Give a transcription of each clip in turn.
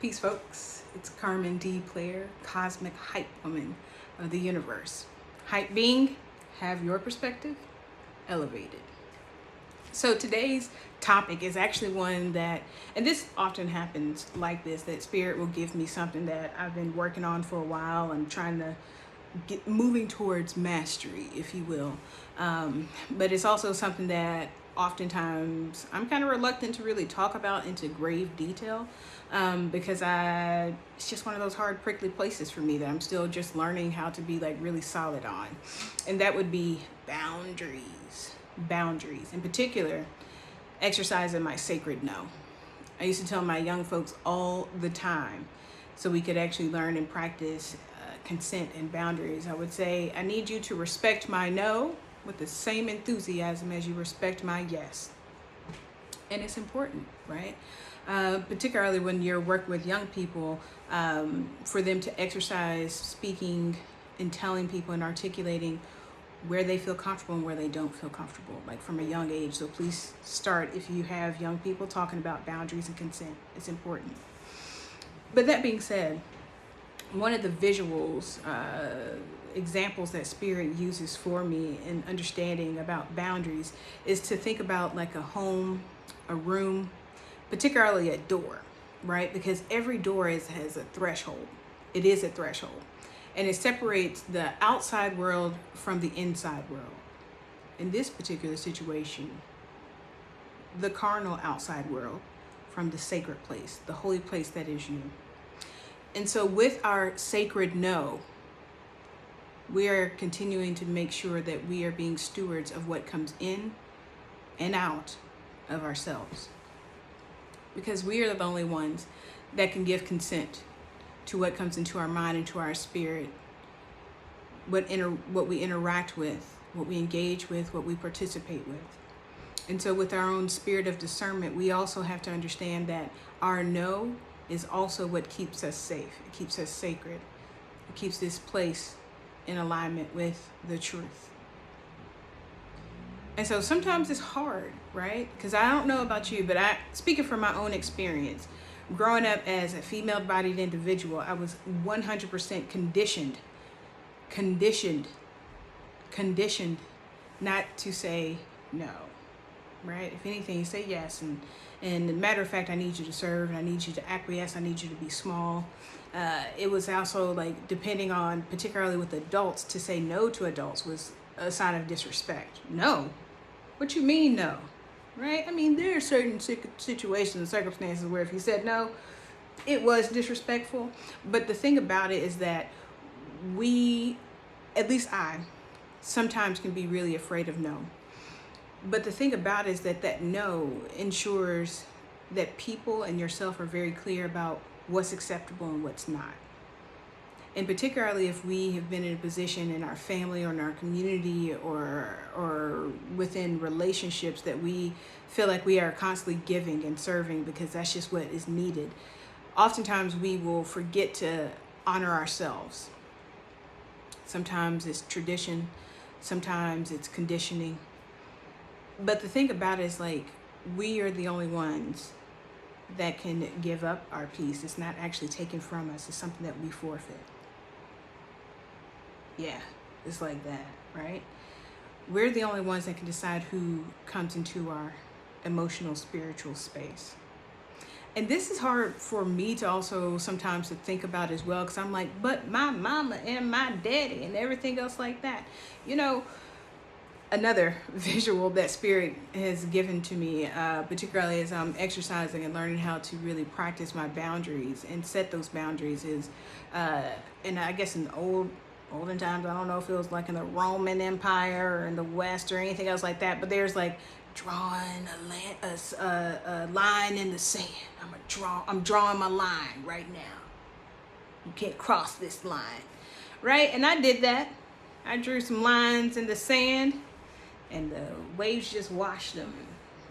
Peace, folks. It's Carmen D. Player, cosmic hype woman of the universe. Hype being, have your perspective elevated. So today's topic is actually one that, and this often happens like this, that spirit will give me something that I've been working on for a while. I'm trying to get moving towards mastery, if you will. But it's also something that oftentimes I'm kind of reluctant to really talk about into grave detail, because it's just one of those hard, prickly places for me that I'm still just learning how to be like really solid on. And that would be boundaries. Boundaries. In particular, exercising my sacred no. I used to tell my young folks all the time, so we could actually learn and practice consent and boundaries. I would say, I need you to respect my no with the same enthusiasm as you respect my yes. And it's important, right? Particularly when you're working with young people, for them to exercise speaking and telling people and articulating where they feel comfortable and where they don't feel comfortable, like from a young age. So please start, if you have young people, talking about boundaries and consent. It's important. But that being said, one of the visuals, examples that spirit uses for me in understanding about boundaries is to think about like a home, a room, particularly a door, right? Because every door has a threshold. It is a threshold. And it separates the outside world from the inside world. In this particular situation, the carnal outside world from the sacred place, the holy place that is you. And so with our sacred no, we are continuing to make sure that we are being stewards of what comes in and out of ourselves. Because we are the only ones that can give consent to what comes into our mind and to our spirit, what we interact with, what we engage with, what we participate with. And so with our own spirit of discernment, we also have to understand that our no is also what keeps us safe. It keeps us sacred. It keeps this place in alignment with the truth. And so sometimes it's hard, right? Because I don't know about you, but speaking from my own experience, growing up as a female-bodied individual, I was 100% conditioned not to say no, right? If anything, you say yes. And as a matter of fact, I need you to serve, and I need you to acquiesce, I need you to be small. It was also like, depending on, particularly with adults, to say no to adults was a sign of disrespect. No? What you mean no? Right? I mean, there are certain situations and circumstances where if you said no, it was disrespectful. But the thing about it is that we, at least I, sometimes can be really afraid of no. But the thing about it is that no ensures that people and yourself are very clear about what's acceptable and what's not. And particularly if we have been in a position in our family or in our community or within relationships that we feel like we are constantly giving and serving because that's just what is needed. Oftentimes we will forget to honor ourselves. Sometimes it's tradition, sometimes it's conditioning. But the thing about it is, like, we are the only ones that can give up our peace. It's not actually taken from us. It's something that we forfeit. Yeah, it's like that, right? We're the only ones that can decide who comes into our emotional, spiritual space. And this is hard for me to also sometimes to think about as well, because I'm like, but my mama and my daddy and everything else like that. You know, another visual that spirit has given to me, particularly as I'm exercising and learning how to really practice my boundaries and set those boundaries is, and I guess in olden times, I don't know if it was like in the Roman Empire or in the West or anything else like that, but there's like drawing a line in the sand. I'm drawing my line right now. You can't cross this line, right? And I did that. I drew some lines in the sand, and the waves just washed them.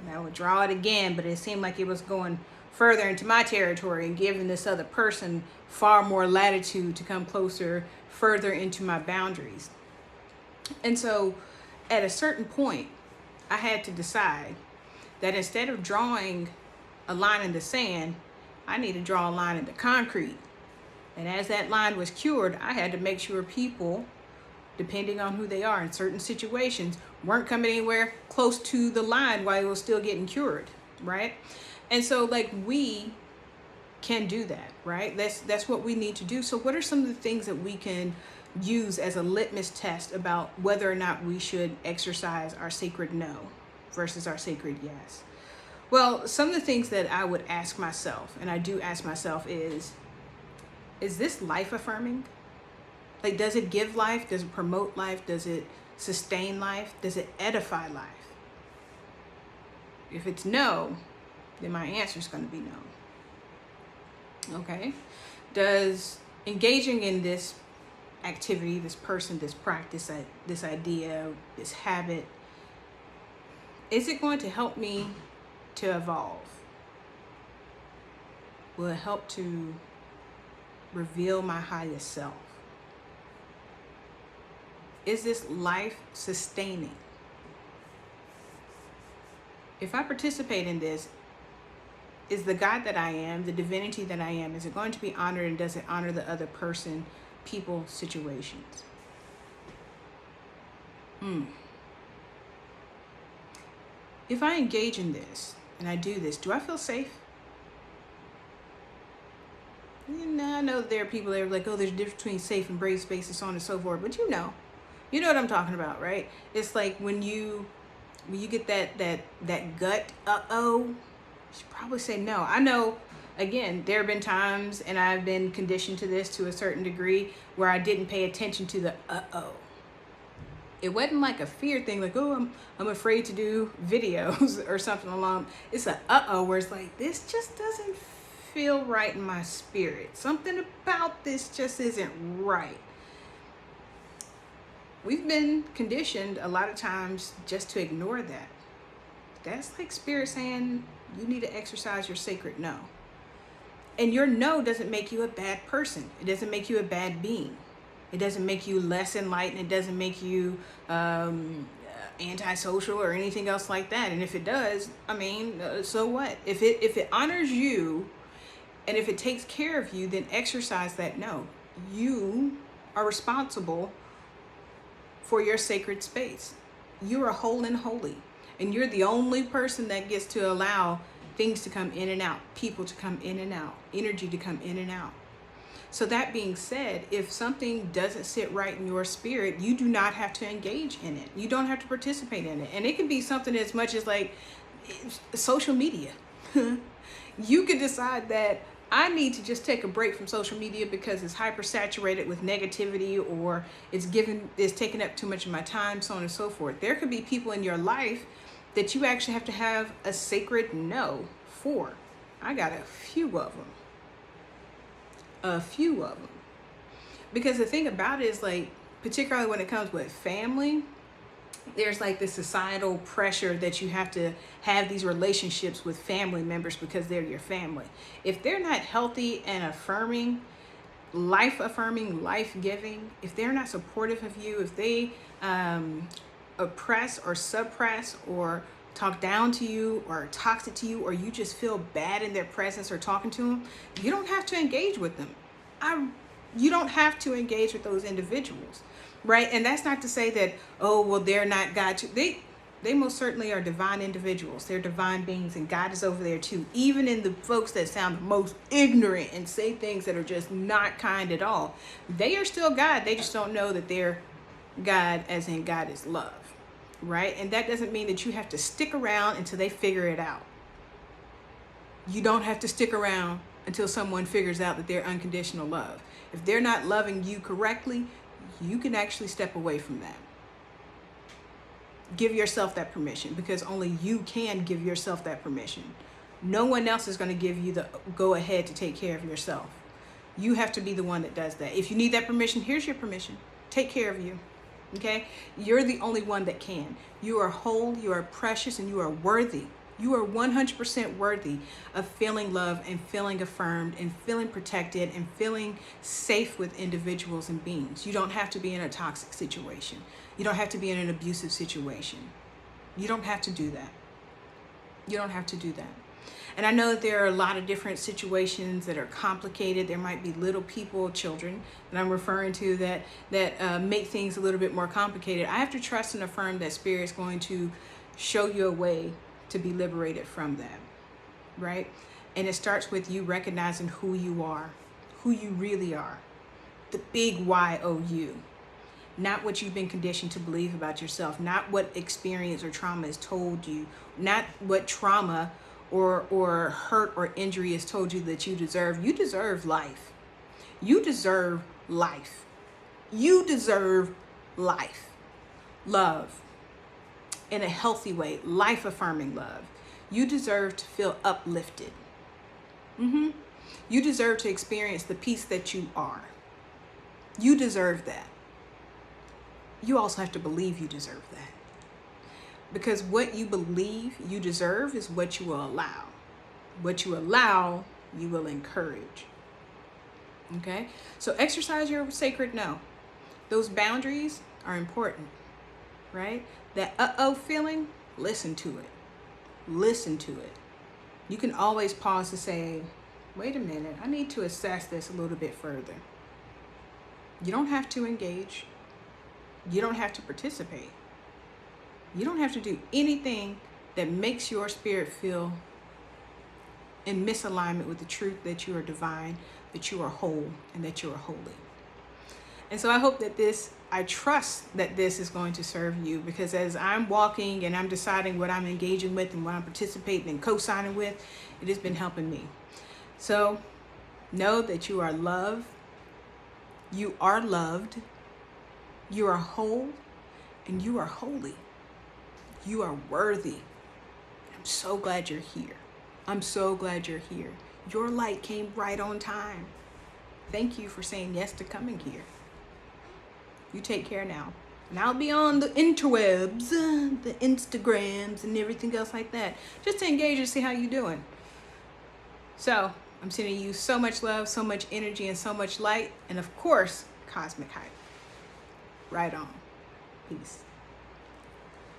And I would draw it again, but it seemed like it was going further into my territory and giving this other person far more latitude to come closer, further into my boundaries. And so at a certain point, I had to decide that instead of drawing a line in the sand, I need to draw a line in the concrete. And as that line was cured, I had to make sure people, depending on who they are in certain situations, weren't coming anywhere close to the line while it was still getting cured, right? And so like we can do that, right? That's what we need to do. So what are some of the things that we can use as a litmus test about whether or not we should exercise our sacred no versus our sacred yes? Well, some of the things that I would ask myself, and I do ask myself, is this life affirming? Like, does it give life? Does it promote life? Does it sustain life? Does it edify life? If it's no, then my answer is going to be no. Okay? Does engaging in this activity, this person, this practice, this idea, this habit, is it going to help me to evolve? Will it help to reveal my highest self? Is this life sustaining? If I participate in this, is the God that I am, the divinity that I am, is it going to be honored, and does it honor the other person, people, situations? If I engage in this and I do this, do I feel safe? I know there are people that are like, oh, there's a difference between safe and brave spaces, so on and so forth. But you know what I'm talking about, right? It's like when you get that gut, you should probably say no. I know, again, there have been times, and I've been conditioned to this to a certain degree, where I didn't pay attention to the It wasn't like a fear thing, like, oh, I'm afraid to do videos or something along. It's a where it's like, this just doesn't feel right in my spirit. Something about this just isn't right. We've been conditioned a lot of times just to ignore that. That's like spirit saying you need to exercise your sacred no. And your no doesn't make you a bad person. It doesn't make you a bad being. It doesn't make you less enlightened. It doesn't make you antisocial or anything else like that. And if it does, I mean, so what? If it honors you and if it takes care of you, then exercise that no. You are responsible for your sacred space. You are whole and holy. And you're the only person that gets to allow things to come in and out, people to come in and out, energy to come in and out. So that being said, if something doesn't sit right in your spirit, you do not have to engage in it. You don't have to participate in it. And it can be something as much as like social media. You could decide that I need to just take a break from social media because it's hypersaturated with negativity, or it's taking up too much of my time, so on and so forth. There could be people in your life that you actually have to have a sacred no for. I got a few of them. Because the thing about it is, like, particularly when it comes with family, there's like this societal pressure that you have to have these relationships with family members because they're your family. If they're not healthy and affirming, life-giving, if they're not supportive of you, if they oppress or suppress or talk down to you or are toxic to you, or you just feel bad in their presence or talking to them, you don't have to engage with them. You don't have to engage with those individuals. Right? And that's not to say that, oh, well, they're not God. They most certainly are divine individuals. They're divine beings, and God is over there too. Even in the folks that sound most ignorant and say things that are just not kind at all, they are still God. They just don't know that they're God, as in God is love. Right? And that doesn't mean that you have to stick around until they figure it out. You don't have to stick around until someone figures out that they're unconditional love. If they're not loving you correctly, you can actually step away from that. Give yourself that permission, because only you can give yourself that permission. No one else is going to give you the go ahead to take care of yourself. You have to be the one that does that. If you need that permission, here's your permission. Take care of you. Okay? You're the only one that can. You are whole, you are precious, and you are worthy. You are 100% worthy of feeling loved and feeling affirmed and feeling protected and feeling safe with individuals and beings. You don't have to be in a toxic situation. You don't have to be in an abusive situation. You don't have to do that. You don't have to do that. And I know that there are a lot of different situations that are complicated. There might be little people, children, that I'm referring to that make things a little bit more complicated. I have to trust and affirm that Spirit is going to show you a way to be liberated from that, right? And it starts with you recognizing who you are, who you really are, the big Y-O-U. Not what you've been conditioned to believe about yourself, not what experience or trauma has told you, not what trauma or hurt or injury has told you that you deserve. You deserve life. You deserve life. You deserve life. Love in a healthy way, life-affirming love. You deserve to feel uplifted. You deserve to experience the peace that you are. You deserve that. You also have to believe you deserve that. Because what you believe you deserve is what you will allow. What you allow, you will encourage. Okay? So exercise your sacred no. Those boundaries are important, right? That uh-oh feeling, listen to it. Listen to it. You can always pause to say, wait a minute, I need to assess this a little bit further. You don't have to engage. You don't have to participate. You don't have to do anything that makes your spirit feel in misalignment with the truth that you are divine, that you are whole, and that you are holy. And so I hope that I trust that this is going to serve you, because as I'm walking and I'm deciding what I'm engaging with and what I'm participating and co-signing with, it has been helping me. So know that you are loved. You are loved. You are whole, and you are holy. You are worthy. I'm so glad you're here. I'm so glad you're here. Your light came right on time. Thank you for saying yes to coming here. You take care now. And I'll be on the interwebs, the Instagrams, and everything else like that, just to engage and see how you're doing. So I'm sending you so much love, so much energy, and so much light. And of course, cosmic hype. Right on. Peace.